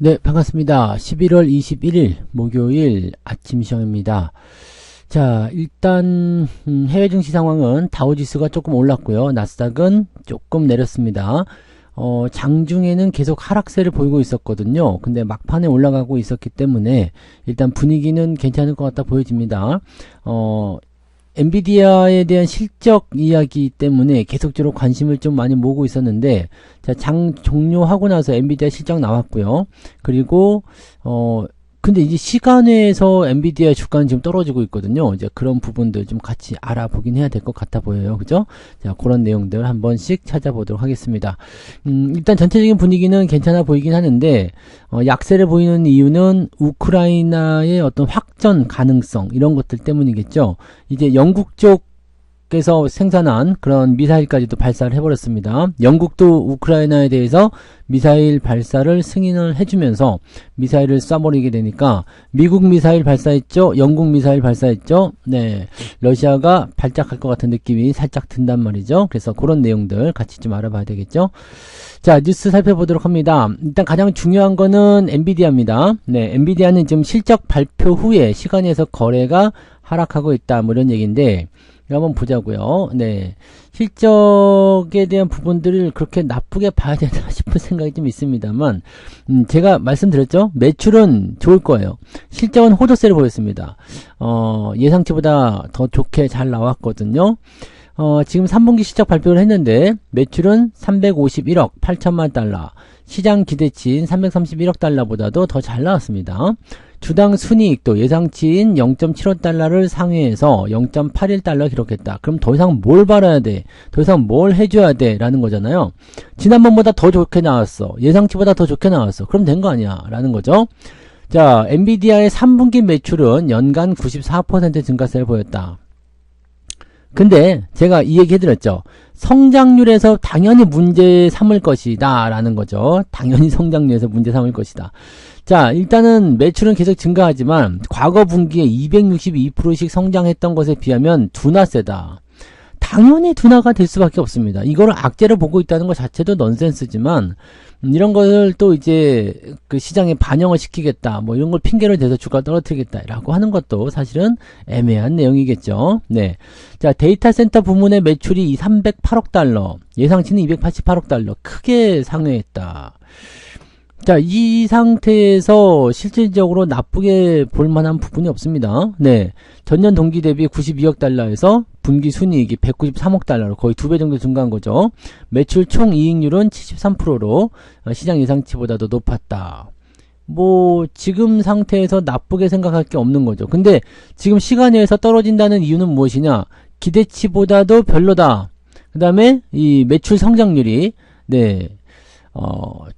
네, 반갑습니다. 11월 21일 목요일 아침 시황입니다. 자, 일단 해외 증시 상황은 다우지수가 조금 올랐고요. 나스닥은 조금 내렸습니다. 장중에는 계속 하락세를 보이고 있었거든요. 근데 막판에 올라가고 있었기 때문에 일단 분위기는 괜찮을 것 같다 보여집니다. 엔비디아에 대한 실적 이야기 때문에 계속적으로 관심을 좀 많이 모으고 있었는데, 자, 장 종료하고 나서 엔비디아 실적 나왔고요. 그리고 근데 이제 시간외에서 엔비디아 주가는 지금 떨어지고 있거든요. 이제 그런 부분들 좀 같이 알아보긴 해야 될 것 같아 보여요. 그죠? 자, 그런 내용들 한 번씩 찾아보도록 하겠습니다. 일단 전체적인 분위기는 괜찮아 보이긴 하는데, 약세를 보이는 이유는 우크라이나의 어떤 확전 가능성, 이런 것들 때문이겠죠. 이제 영국 쪽에서 생산한 그런 미사일까지도 발사를 해버렸습니다. 영국도 우크라이나에 대해서 미사일 발사를 승인을 해주면서 미사일을 쏴버리게 되니까 미국 미사일 발사했죠. 영국 미사일 발사했죠. 네, 러시아가 발작할 것 같은 느낌이 살짝 든단 말이죠. 그래서 그런 내용들 같이 좀 알아봐야 되겠죠. 자, 뉴스 살펴보도록 합니다. 일단 가장 중요한 거는 엔비디아입니다. 네, 엔비디아는 지금 실적 발표 후에 시간에서 거래가 하락하고 있다, 뭐 이런 얘기인데, 이거 한번 보자고요. 네, 실적에 대한 부분들을 그렇게 나쁘게 봐야 되나 싶은 생각이 좀 있습니다만, 제가 말씀드렸죠. 매출은 좋을 거예요. 실적은 호조세를 보였습니다. 예상치보다 더 좋게 잘 나왔거든요. 지금 3분기 실적 발표를 했는데 매출은 351억 8천만 달러, 시장 기대치인 331억 달러보다도 더 잘 나왔습니다. 주당 순이익도 예상치인 0.75달러를 상회해서 0.81달러 기록했다. 그럼 더 이상 뭘 바라야 돼? 더 이상 뭘 해줘야 돼? 라는 거잖아요. 지난번보다 더 좋게 나왔어. 예상치보다 더 좋게 나왔어. 그럼 된 거 아니야? 라는 거죠. 자, 엔비디아의 3분기 매출은 연간 94% 증가세를 보였다. 근데 제가 이 얘기 해드렸죠. 성장률에서 당연히 문제 삼을 것이다 라는 거죠. 당연히 성장률에서 문제 삼을 것이다. 자, 일단은 매출은 계속 증가하지만 과거 분기에 262%씩 성장했던 것에 비하면 둔화 세다. 당연히 둔화가 될 수밖에 없습니다. 이거를 악재를 보고 있다는 것 자체도 넌센스지만, 이런 것을 또 이제 그 시장에 반영을 시키겠다, 뭐 이런 걸 핑계를 대서 주가 떨어뜨리겠다라고 하는 것도 사실은 애매한 내용이겠죠. 네. 자, 데이터 센터 부문의 매출이 308억 달러, 예상치는 288억 달러, 크게 상회했다. 자, 이 상태에서 실질적으로 나쁘게 볼 만한 부분이 없습니다. 네. 전년 동기 대비 92억 달러에서 분기 순이익이 193억 달러로 거의 2배 정도 증가한 거죠. 매출 총 이익률은 73%로 시장 예상치보다도 높았다. 뭐 지금 상태에서 나쁘게 생각할 게 없는 거죠. 근데 지금 시간에서 떨어진다는 이유는 무엇이냐? 기대치보다도 별로다. 그 다음에 이 매출 성장률이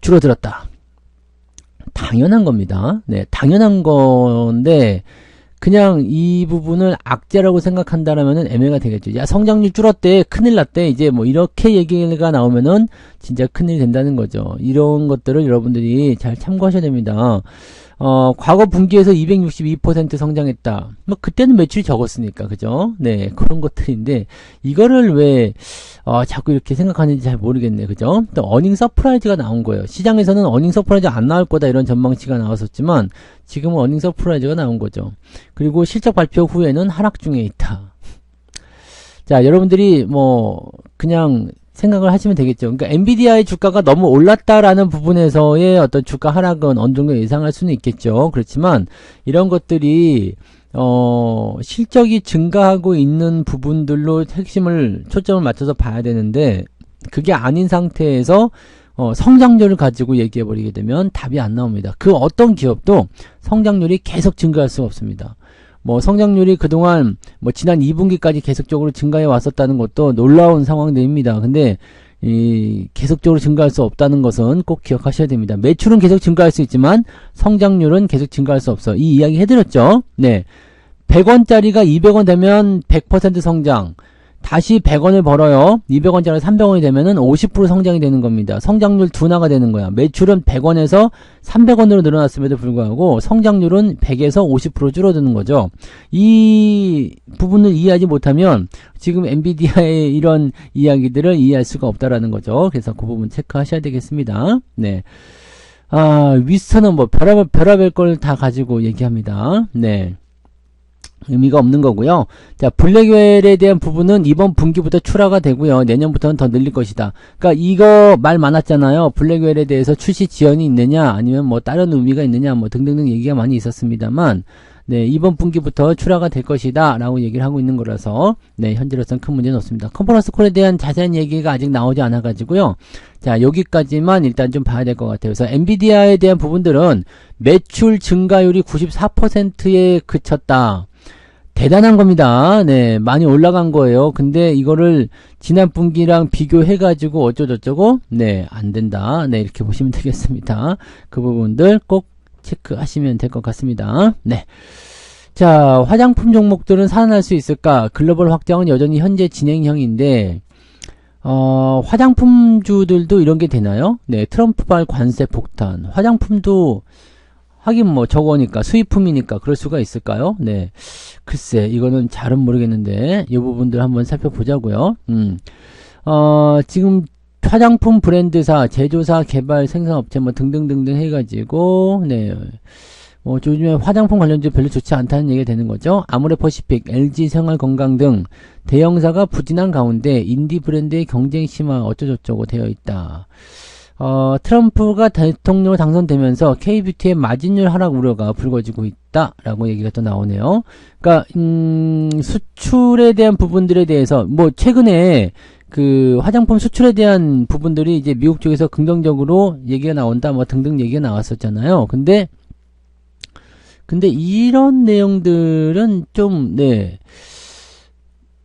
줄어들었다. 당연한 겁니다. 네, 당연한 건데 그냥 이 부분을 악재라고 생각한다라면은 애매가 되겠죠. 야, 성장률 줄었대, 큰일 났대, 이제 뭐 이렇게 얘기가 나오면은 진짜 큰일 된다는 거죠. 이런 것들을 여러분들이 잘 참고하셔야 됩니다. 과거 분기에서 262% 성장했다. 뭐 그때는 매출이 적었으니까, 그죠? 네, 그런 것들인데 이거를 왜 자꾸 이렇게 생각하는지 잘 모르겠네, 그죠? 또 어닝 서프라이즈가 나온 거예요. 시장에서는 어닝 서프라이즈 안 나올 거다 이런 전망치가 나왔었지만 지금은 어닝 서프라이즈가 나온 거죠. 그리고 실적 발표 후에는 하락 중에 있다. 자, 여러분들이 뭐 그냥 생각을 하시면 되겠죠. 그러니까 엔비디아의 주가가 너무 올랐다라는 부분에서의 어떤 주가 하락은 어느 정도 예상할 수는 있겠죠. 그렇지만 이런 것들이 실적이 증가하고 있는 부분들로 핵심을 초점을 맞춰서 봐야 되는데 그게 아닌 상태에서 성장률을 가지고 얘기해 버리게 되면 답이 안 나옵니다. 그 어떤 기업도 성장률이 계속 증가할 수가 없습니다. 뭐 성장률이 그동안 뭐 지난 2분기까지 계속적으로 증가해 왔었다는 것도 놀라운 상황들입니다. 근데 계속적으로 증가할 수 없다는 것은 꼭 기억하셔야 됩니다. 매출은 계속 증가할 수 있지만 성장률은 계속 증가할 수 없어. 이 이야기 해드렸죠. 네, 100원짜리가 200원 되면 100% 성장. 다시 100원을 벌어요. 200원짜리 300원이 되면은 50% 성장이 되는 겁니다. 성장률 둔화가 되는 거야. 매출은 100원에서 300원으로 늘어났음에도 불구하고 성장률은 100에서 50% 줄어드는 거죠. 이 부분을 이해하지 못하면 지금 엔비디아의 이런 이야기들을 이해할 수가 없다라는 거죠. 그래서 그 부분 체크하셔야 되겠습니다. 네. 위스턴은 뭐 별의별 걸 다 가지고 얘기합니다. 네. 의미가 없는 거고요. 자, 블랙웰에 대한 부분은 이번 분기부터 출하가 되고요. 내년부터는 더 늘릴 것이다. 그러니까 이거 말 많았잖아요. 블랙웰에 대해서 출시 지연이 있느냐, 아니면 뭐 다른 의미가 있느냐, 뭐 등등등 얘기가 많이 있었습니다만, 네, 이번 분기부터 출하가 될 것이다 라고 얘기를 하고 있는 거라서, 네, 현재로서는 큰 문제는 없습니다. 컨퍼런스 콜에 대한 자세한 얘기가 아직 나오지 않아 가지고요. 자, 여기까지만 일단 좀 봐야 될 것 같아요. 그래서 엔비디아에 대한 부분들은 매출 증가율이 94%에 그쳤다. 대단한 겁니다. 네, 많이 올라간 거예요. 근데 이거를 지난 분기랑 비교해가지고 어쩌고저쩌고, 네, 안 된다. 네, 이렇게 보시면 되겠습니다. 그 부분들 꼭 체크하시면 될 것 같습니다. 네. 자, 화장품 종목들은 살아날 수 있을까? 글로벌 확장은 여전히 현재 진행형인데, 화장품주들도 이런 게 되나요? 네, 트럼프발 관세 폭탄. 화장품도 하긴 뭐 저거니까 수입품이니까 그럴 수가 있을까요? 네, 글쎄 이거는 잘은 모르겠는데 이 부분들 한번 살펴보자고요. 지금 화장품 브랜드사, 제조사, 개발, 생산업체 뭐 등등등등 해가지고 네, 뭐 요즘에 화장품 관련주 별로 좋지 않다는 얘기가 되는 거죠. 아모레퍼시픽, LG 생활건강 등 대형사가 부진한 가운데 인디 브랜드의 경쟁 심화 어쩌고저쩌고 되어 있다. 트럼프가 대통령으로 당선되면서 K뷰티의 마진율 하락 우려가 불거지고 있다라고 얘기가 또 나오네요. 그러니까 수출에 대한 부분들에 대해서 뭐 최근에 그 화장품 수출에 대한 부분들이 이제 미국 쪽에서 긍정적으로 얘기가 나온다 뭐 등등 얘기가 나왔었잖아요. 근데 이런 내용들은 좀 네,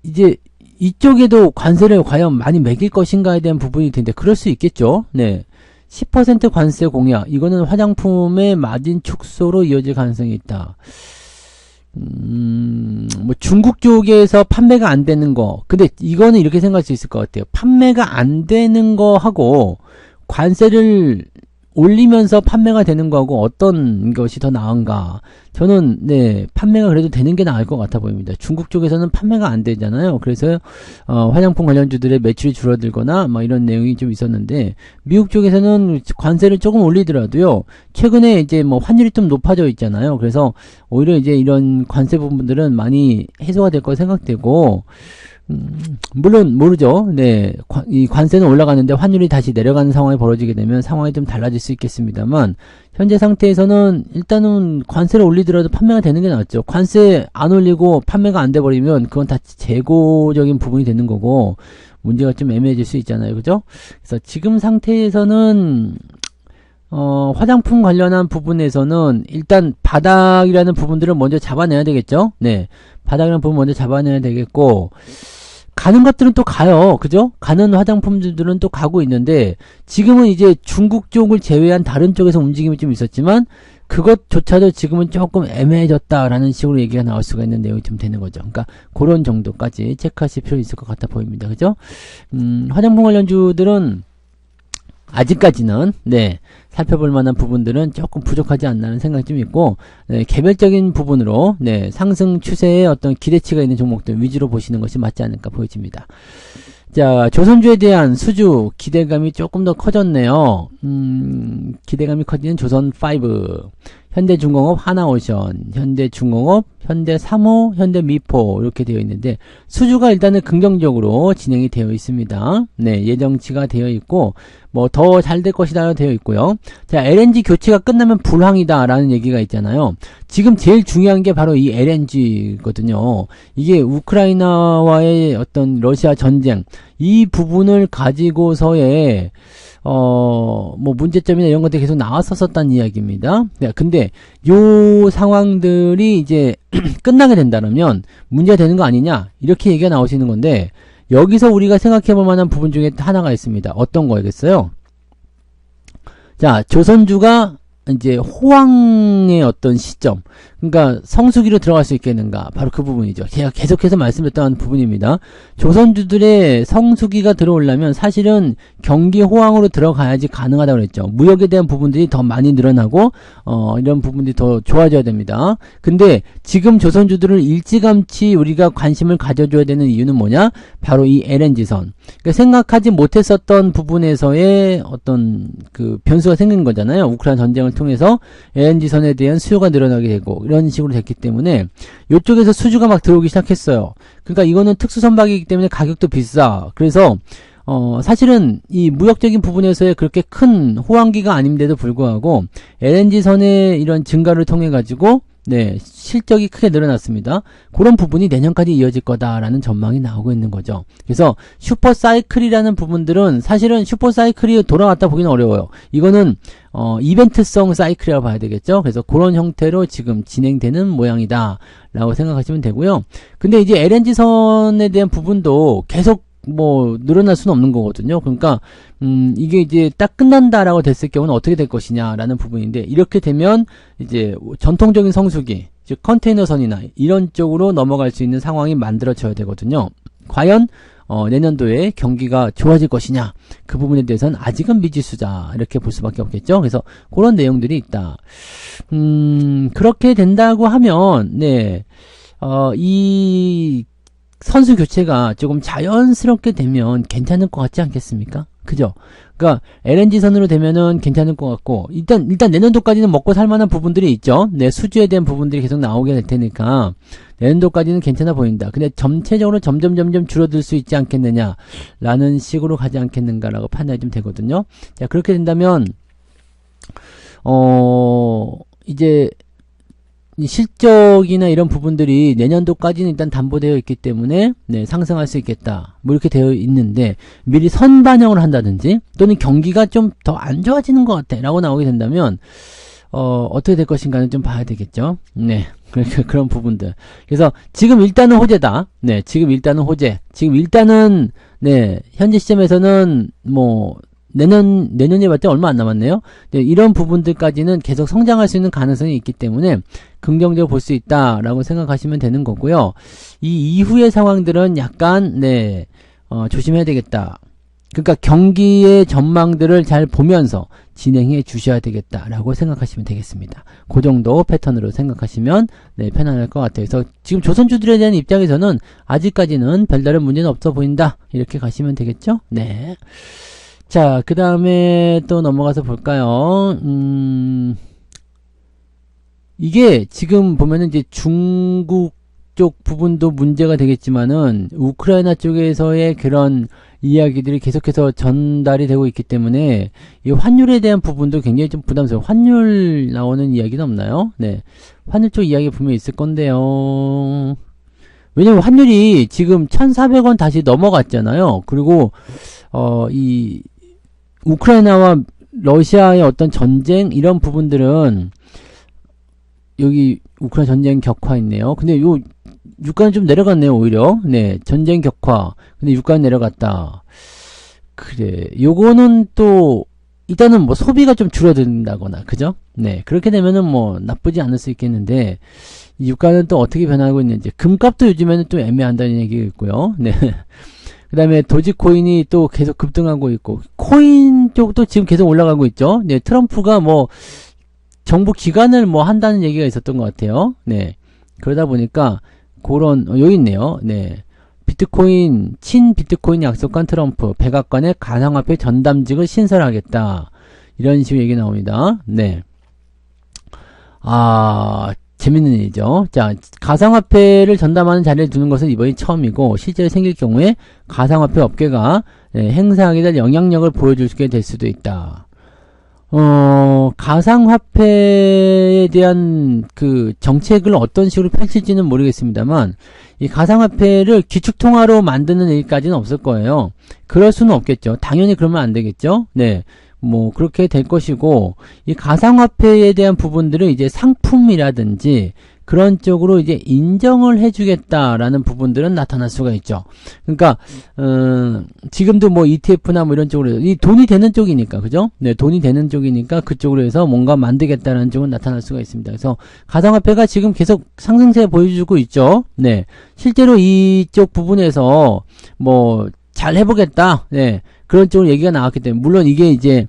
이제 이쪽에도 관세를 과연 많이 매길 것인가에 대한 부분이 텐데 그럴 수 있겠죠. 네, 10% 관세 공약, 이거는 화장품의 마진 축소로 이어질 가능성이 있다. 뭐 중국 쪽에서 판매가 안 되는 거, 근데 이거는 이렇게 생각할 수 있을 것 같아요. 판매가 안 되는 거 하고 관세를 올리면서 판매가 되는 거하고 어떤 것이 더 나은가? 저는 네, 판매가 그래도 되는 게 나을 것 같아 보입니다. 중국 쪽에서는 판매가 안 되잖아요. 그래서 화장품 관련주들의 매출이 줄어들거나 뭐 이런 내용이 좀 있었는데 미국 쪽에서는 관세를 조금 올리더라도요. 최근에 이제 뭐 환율이 좀 높아져 있잖아요. 그래서 오히려 이제 이런 관세 부분들은 많이 해소가 될 거 생각되고 물론 모르죠. 네, 이 관세는 올라가는데 환율이 다시 내려가는 상황이 벌어지게 되면 상황이 좀 달라질 수 있겠습니다만 현재 상태에서는 일단은 관세를 올리더라도 판매가 되는 게 낫죠. 관세 안 올리고 판매가 안 돼 버리면 그건 다 재고적인 부분이 되는 거고 문제가 좀 애매해질 수 있잖아요. 그죠? 그래서 지금 상태에서는 화장품 관련한 부분에서는 일단 바닥이라는 부분들을 먼저 잡아내야 되겠죠. 네, 바닥이라는 부분 먼저 잡아내야 되겠고 가는 것들은 또 가요. 그죠? 가는 화장품들은 또 가고 있는데 지금은 이제 중국 쪽을 제외한 다른 쪽에서 움직임이 좀 있었지만 그것조차도 지금은 조금 애매해졌다라는 식으로 얘기가 나올 수가 있는 내용이 좀 되는 거죠. 그러니까 그런 정도까지 체크하실 필요 있을 것 같아 보입니다. 그죠? 화장품 관련주들은 아직까지는 네, 살펴볼 만한 부분들은 조금 부족하지 않나는 생각이 좀 있고 네, 개별적인 부분으로 네, 상승 추세에 어떤 기대치가 있는 종목들 위주로 보시는 것이 맞지 않을까 보여집니다. 자, 조선주에 대한 수주 기대감이 조금 더 커졌네요. 기대감이 커지는 조선5, 현대중공업, 하나오션, 현대중공업, 현대삼호, 현대미포 이렇게 되어 있는데 수주가 일단은 긍정적으로 진행이 되어 있습니다. 네, 예정치가 되어 있고 뭐 더 잘 될 것이다 되어 있고요. 자, LNG 교체가 끝나면 불황이다 라는 얘기가 있잖아요. 지금 제일 중요한 게 바로 이 LNG거든요. 이게 우크라이나와의 어떤 러시아 전쟁 이 부분을 가지고서의 뭐 문제점이나 이런 것들이 계속 나왔었다는 이야기입니다. 네, 근데 요 상황들이 이제 끝나게 된다면 문제가 되는 거 아니냐 이렇게 얘기가 나오시는 건데 여기서 우리가 생각해 볼 만한 부분 중에 하나가 있습니다. 어떤 거겠어요? 자, 조선주가 이제 호황의 어떤 시점, 그러니까 성수기로 들어갈 수 있겠는가, 바로 그 부분이죠. 제가 계속해서 말씀드렸던 부분입니다. 조선주들의 성수기가 들어오려면 사실은 경기 호황으로 들어가야지 가능하다고 그랬죠. 무역에 대한 부분들이 더 많이 늘어나고 이런 부분들이 더 좋아져야 됩니다. 근데 지금 조선주들을 일찌감치 우리가 관심을 가져줘야 되는 이유는 뭐냐? 바로 이 LNG선. 그러니까 생각하지 못했었던 부분에서의 어떤 그 변수가 생긴 거잖아요. 우크라이나 전쟁을 통해서 LNG선에 대한 수요가 늘어나게 되고 이런 식으로 됐기 때문에 이쪽에서 수주가 막 들어오기 시작했어요. 그러니까 이거는 특수선박이기 때문에 가격도 비싸. 그래서 사실은 이 무역적인 부분에서의 그렇게 큰 호황기가 아닌데도 불구하고 LNG선의 이런 증가를 통해 가지고 실적이 크게 늘어났습니다. 그런 부분이 내년까지 이어질 거다라는 전망이 나오고 있는 거죠. 그래서 슈퍼사이클이라는 부분들은 사실은 슈퍼사이클이 돌아왔다 보기는 어려워요. 이거는 이벤트성 사이클이라고 봐야 되겠죠. 그래서 그런 형태로 지금 진행되는 모양이다 라고 생각하시면 되고요. 근데 이제 LNG선에 대한 부분도 계속 늘어날 수는 없는 거거든요. 그러니까, 이게 이제 딱 끝난다라고 됐을 경우는 어떻게 될 것이냐라는 부분인데, 이렇게 되면 이제 전통적인 성수기, 즉 컨테이너선이나 이런 쪽으로 넘어갈 수 있는 상황이 만들어져야 되거든요. 과연, 내년도에 경기가 좋아질 것이냐, 그 부분에 대해서는 아직은 미지수다. 이렇게 볼 수밖에 없겠죠. 그래서 그런 내용들이 있다. 그렇게 된다고 하면, 이 선수 교체가 조금 자연스럽게 되면 괜찮을 것 같지 않겠습니까? 그죠? 그러니까 LNG선으로 되면은 괜찮을 것 같고 일단 내년도까지는 먹고 살 만한 부분들이 있죠. 수주에 대한 부분들이 계속 나오게 될 테니까 내년도까지는 괜찮아 보인다. 근데 전체적으로 점점 줄어들 수 있지 않겠느냐라는 식으로 가지 않겠는가라고 판단이 좀 되거든요. 자, 그렇게 된다면 이제 실적이나 이런 부분들이 내년도까지는 일단 담보되어 있기 때문에 상승할 수 있겠다. 이렇게 되어 있는데 미리 선반영을 한다든지 또는 경기가 좀 더 안 좋아지는 것 같아 라고 나오게 된다면 어떻게 될 것인가는 좀 봐야 되겠죠. 그런 부분들. 그래서 지금 일단은 호재다. 지금 일단은 호재. 지금 일단은 현재 시점에서는 내년에 봤자 얼마 안 남았네요. 이런 부분들까지는 계속 성장할 수 있는 가능성이 있기 때문에 긍정적으로 볼 수 있다라고 생각하시면 되는 거고요. 이 이후의 상황들은 약간 조심해야 되겠다. 그러니까 경기의 전망들을 잘 보면서 진행해 주셔야 되겠다라고 생각하시면 되겠습니다. 그 정도 패턴으로 생각하시면 편안할 것 같아요. 그래서 지금 조선주들에 대한 입장에서는 아직까지는 별다른 문제는 없어 보인다. 이렇게 가시면 되겠죠? 자, 그 다음에 또 넘어가서 볼까요? 이게 지금 보면은 이제 중국 쪽 부분도 문제가 되겠지만은 우크라이나 쪽에서의 그런 이야기들이 계속해서 전달이 되고 있기 때문에 이 환율에 대한 부분도 굉장히 좀 부담스러워요. 환율 나오는 이야기는 없나요? 환율 쪽 이야기 분명히 있을 건데요. 왜냐면 환율이 지금 1,400원 다시 넘어갔잖아요. 그리고 이 우크라이나와 러시아의 어떤 전쟁 이런 부분들은 여기 우크라이나 전쟁 격화 있네요. 근데 요 유가는 좀 내려갔네요. 오히려 전쟁 격화 근데 유가는 내려갔다. 그래 요거는 또 일단은 소비가 좀 줄어든다거나 그죠? 그렇게 되면은 나쁘지 않을 수 있겠는데 유가는 또 어떻게 변하고 있는지 금값도 요즘에는 또 애매한다는 얘기가 있고요. 그 다음에 도지코인이 또 계속 급등하고 있고 코인 쪽도 지금 계속 올라가고 있죠. 트럼프가 정부 기간을 한다는 얘기가 있었던 것 같아요. 그러다 보니까 그런 여기 있네요. 비트코인 친 비트코인 약속한 트럼프 백악관의 가상화폐 전담직을 신설하겠다. 이런 식으로 얘기 나옵니다. 재밌는 일이죠. 자, 가상화폐를 전담하는 자리를 두는 것은 이번이 처음이고 실제로 생길 경우에 가상화폐 업계가 행사하게 될 영향력을 보여주게 될 수도 있다. 가상화폐에 대한 그 정책을 어떤 식으로 펼칠지는 모르겠습니다만 이 가상화폐를 기축통화로 만드는 일까지는 없을 거예요. 그럴 수는 없겠죠. 당연히 그러면 안 되겠죠. 그렇게 될 것이고, 이 가상화폐에 대한 부분들은 이제 상품이라든지, 그런 쪽으로 이제 인정을 해주겠다라는 부분들은 나타날 수가 있죠. 그러니까, 지금도 ETF나 이런 쪽으로, 이 돈이 되는 쪽이니까, 그죠? 돈이 되는 쪽이니까 그쪽으로 해서 뭔가 만들겠다라는 쪽은 나타날 수가 있습니다. 그래서, 가상화폐가 지금 계속 상승세 보여주고 있죠. 실제로 이쪽 부분에서, 잘 해보겠다. 그런 쪽으로 얘기가 나왔기 때문에, 물론 이게 이제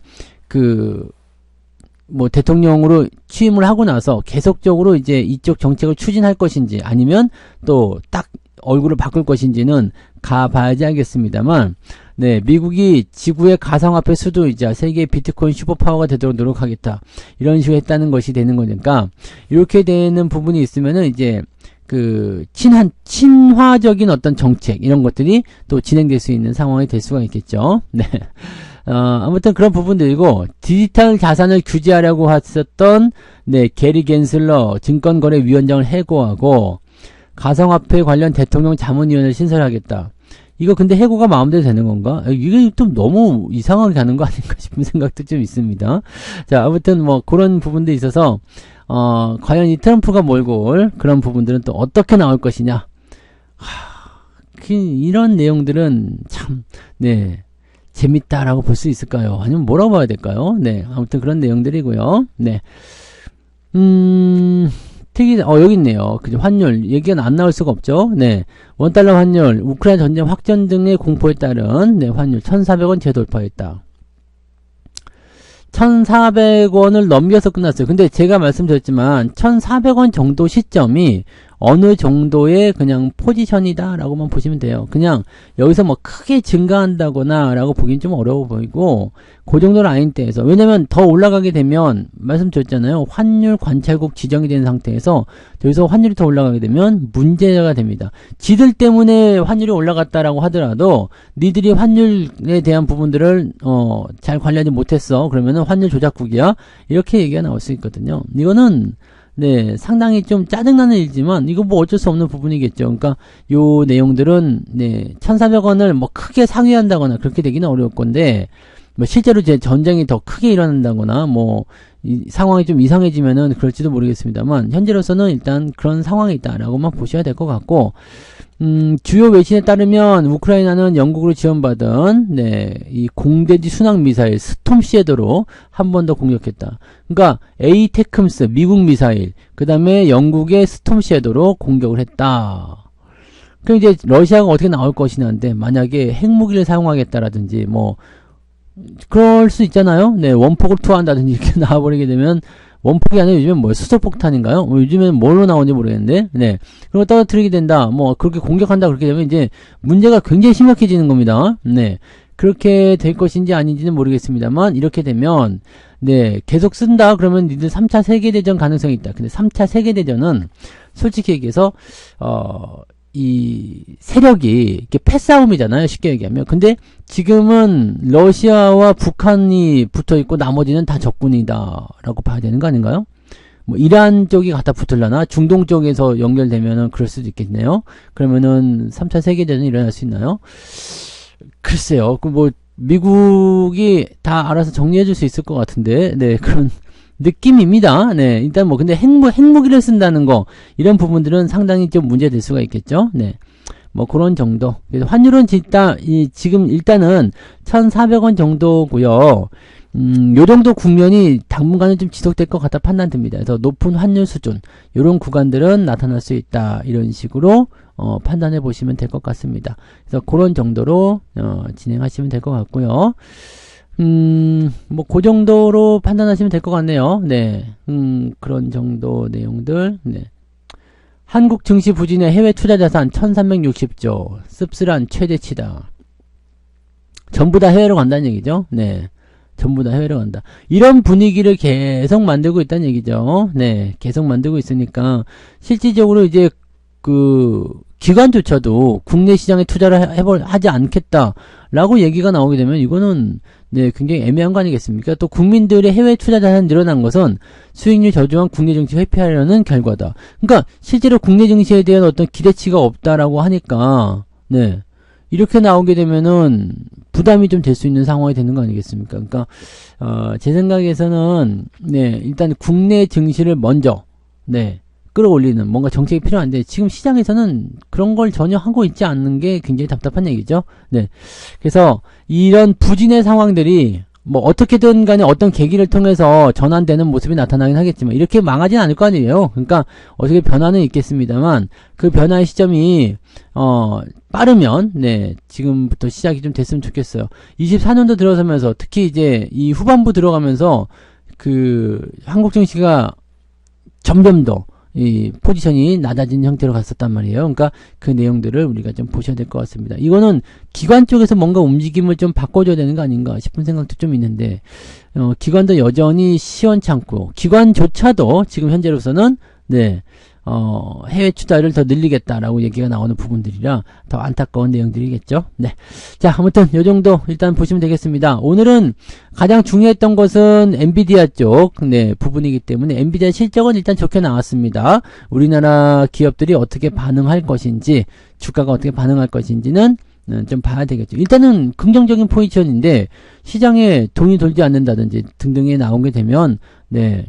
뭐 대통령으로 취임을 하고 나서 계속적으로 이제 이쪽 정책을 추진할 것인지 아니면 또 딱 얼굴을 바꿀 것인지는 가봐야지 알겠습니다만, 네, 미국이 지구의 가상화폐 수도이자 세계의 비트코인 슈퍼파워가 되도록 노력하겠다, 이런 식으로 했다는 것이 되는 거니까, 이렇게 되는 부분이 있으면은 이제 친화적인 어떤 정책, 이런 것들이 또 진행될 수 있는 상황이 될 수가 있겠죠. 네. 아무튼 그런 부분들이고, 디지털 자산을 규제하려고 했었던, 네, 게리 겐슬러 증권거래위원장을 해고하고, 가상화폐 관련 대통령 자문위원회를 신설하겠다. 이거 근데 해고가 마음대로 되는 건가? 이게 좀 너무 이상하게 가는 거 아닌가 싶은 생각도 좀 있습니다. 자, 아무튼 뭐 그런 부분도 있어서, 과연 이 트럼프가 몰고 올 그런 부분들은 또 어떻게 나올 것이냐. 이런 내용들은 참, 네, 재밌다라고 볼 수 있을까요? 아니면 뭐라고 봐야 될까요? 네, 아무튼 그런 내용들이고요. 네. 여기 있네요. 그죠? 환율. 얘기가 안 나올 수가 없죠? 네. 원달러 환율, 우크라이나 전쟁 확전 등의 공포에 따른, 네, 환율 1,400원 재돌파했다. 1,400원을 넘겨서 끝났어요. 근데 제가 말씀드렸지만 1,400원 정도 시점이 어느 정도의 그냥 포지션이다 라고만 보시면 돼요. 그냥 여기서 뭐 크게 증가한다거나 라고 보기는 좀 어려워 보이고, 그 정도는 아닌 때에서, 왜냐면 더 올라가게 되면 말씀드렸잖아요. 환율 관찰국 지정이 된 상태에서 여기서 환율이 더 올라가게 되면 문제가 됩니다. 지들 때문에 환율이 올라갔다라고 하더라도 니들이 환율에 대한 부분들을 잘 관리하지 못했어, 그러면은 환율 조작국이야, 이렇게 얘기가 나올 수 있거든요. 이거는 네, 상당히 좀 짜증나는 일이지만 이거 뭐 어쩔 수 없는 부분이겠죠. 그러니까 요 내용들은 네, 1,400원을 뭐 크게 상회한다거나 그렇게 되기는 어려울 건데, 뭐 실제로 이제 전쟁이 더 크게 일어난다거나 뭐 이 상황이 좀 이상해지면은 그럴지도 모르겠습니다만, 현재로서는 일단 그런 상황이 있다라고만 보셔야 될 것 같고, 주요 외신에 따르면 우크라이나는 영국으로 지원받은 네, 이 공대지 순항 미사일 스톰 섀도로 한 번 더 공격했다. 그러니까 에이테크스 미국 미사일, 그 다음에 영국의 스톰 섀도로 공격을 했다. 그럼 이제 러시아가 어떻게 나올 것이냐인데, 만약에 핵무기를 사용하겠다라든지 뭐 그럴 수 있잖아요. 네, 원폭을 투하한다든지 이렇게 나와버리게 되면, 원폭이 아니라 요즘엔 뭐 수소폭탄인가요? 요즘엔 뭘로 나오는지 모르겠는데, 네. 그런 거 떨어뜨리게 된다. 뭐, 그렇게 공격한다. 그렇게 되면 이제 문제가 굉장히 심각해지는 겁니다. 네. 그렇게 될 것인지 아닌지는 모르겠습니다만, 이렇게 되면, 네, 계속 쓴다. 그러면 니들 3차 세계대전 가능성이 있다. 근데 3차 세계대전은 솔직히 얘기해서, 이 세력이 이렇게 패싸움이잖아요, 쉽게 얘기하면. 근데 지금은 러시아와 북한이 붙어있고 나머지는 다 적군이다 라고 봐야 되는 거 아닌가요? 뭐 이란 쪽이 갖다 붙을라나, 중동 쪽에서 연결되면은 그럴 수도 있겠네요. 그러면은 3차 세계대전이 일어날 수 있나요? 글쎄요. 뭐 미국이 다 알아서 정리해줄 수 있을 것 같은데, 네, 그런 느낌입니다. 네, 일단 뭐 근데 핵무기를 쓴다는 거, 이런 부분들은 상당히 좀 문제될 수가 있겠죠. 네, 뭐 그런 정도. 그래서 환율은 지금 일단은 1,400원 정도고요. 요 정도 국면이 당분간은 좀 지속될 것 같아 판단됩니다. 그래서 높은 환율 수준, 요런 구간들은 나타날 수 있다, 이런 식으로 판단해 보시면 될 것 같습니다. 그래서 그런 정도로 진행하시면 될 것 같고요. 뭐, 그 정도로 판단하시면 될 것 같네요. 네. 그런 정도 내용들, 네. 한국 증시 부진의 해외 투자 자산 1360조. 씁쓸한 최대치다. 전부 다 해외로 간다는 얘기죠. 네. 전부 다 해외로 간다. 이런 분위기를 계속 만들고 있다는 얘기죠. 네. 계속 만들고 있으니까, 실질적으로 이제, 기관조차도 국내 시장에 투자를 하지 않겠다라고 얘기가 나오게 되면, 이거는 네, 굉장히 애매한 거 아니겠습니까? 또 국민들의 해외 투자 자산이 늘어난 것은 수익률 저조한 국내 증시 회피하려는 결과다. 그러니까 실제로 국내 증시에 대한 어떤 기대치가 없다라고 하니까, 네, 이렇게 나오게 되면은 부담이 좀 될 수 있는 상황이 되는 거 아니겠습니까? 그러니까 제 생각에서는 네, 일단 국내 증시를 먼저 네, 끌어올리는 뭔가 정책이 필요한데, 지금 시장에서는 그런 걸 전혀 하고 있지 않는 게 굉장히 답답한 얘기죠. 네. 그래서 이런 부진의 상황들이 뭐 어떻게든 간에 어떤 계기를 통해서 전환되는 모습이 나타나긴 하겠지만 이렇게 망하진 않을 거 아니에요. 그러니까 어떻게 변화는 있겠습니다만 그 변화의 시점이 빠르면 네 지금부터 시작이 좀 됐으면 좋겠어요. 24년도 들어서면서 특히 이제 이 후반부 들어가면서 그 한국 증시가 점점 더 이 포지션이 낮아진 형태로 갔었단 말이에요. 그러니까 그 내용들을 우리가 좀 보셔야 될 것 같습니다. 이거는 기관 쪽에서 뭔가 움직임을 좀 바꿔줘야 되는 거 아닌가 싶은 생각도 좀 있는데 기관도 여전히 시원찮고 기관조차도 지금 현재로서는 네 해외 투자를 더 늘리겠다라고 얘기가 나오는 부분들이라 더 안타까운 내용들이겠죠. 네. 자, 아무튼 요 정도 일단 보시면 되겠습니다. 오늘은 가장 중요했던 것은 엔비디아 쪽, 네, 부분이기 때문에 엔비디아 실적은 일단 좋게 나왔습니다. 우리나라 기업들이 어떻게 반응할 것인지, 주가가 어떻게 반응할 것인지는 좀 봐야 되겠죠. 일단은 긍정적인 포지션인데 시장에 돈이 돌지 않는다든지 등등에 나온 게 되면 네.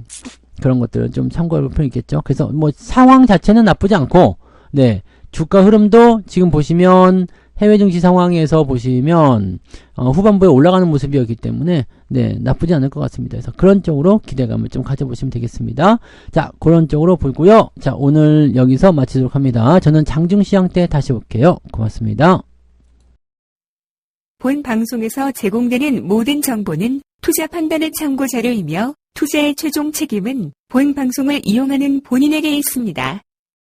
그런 것들은 좀 참고해 볼 필요 있겠죠. 그래서 뭐 상황 자체는 나쁘지 않고 네 주가 흐름도 지금 보시면 해외 증시 상황에서 보시면 후반부에 올라가는 모습이었기 때문에 네 나쁘지 않을 것 같습니다. 그래서 그런 쪽으로 기대감을 좀 가져보시면 되겠습니다. 자 그런 쪽으로 보고요. 자 오늘 여기서 마치도록 합니다. 저는 장중시장 때 다시 올게요. 고맙습니다. 본 방송에서 제공되는 모든 정보는 투자 판단의 참고 자료이며 투자의 최종 책임은 본 방송을 이용하는 본인에게 있습니다.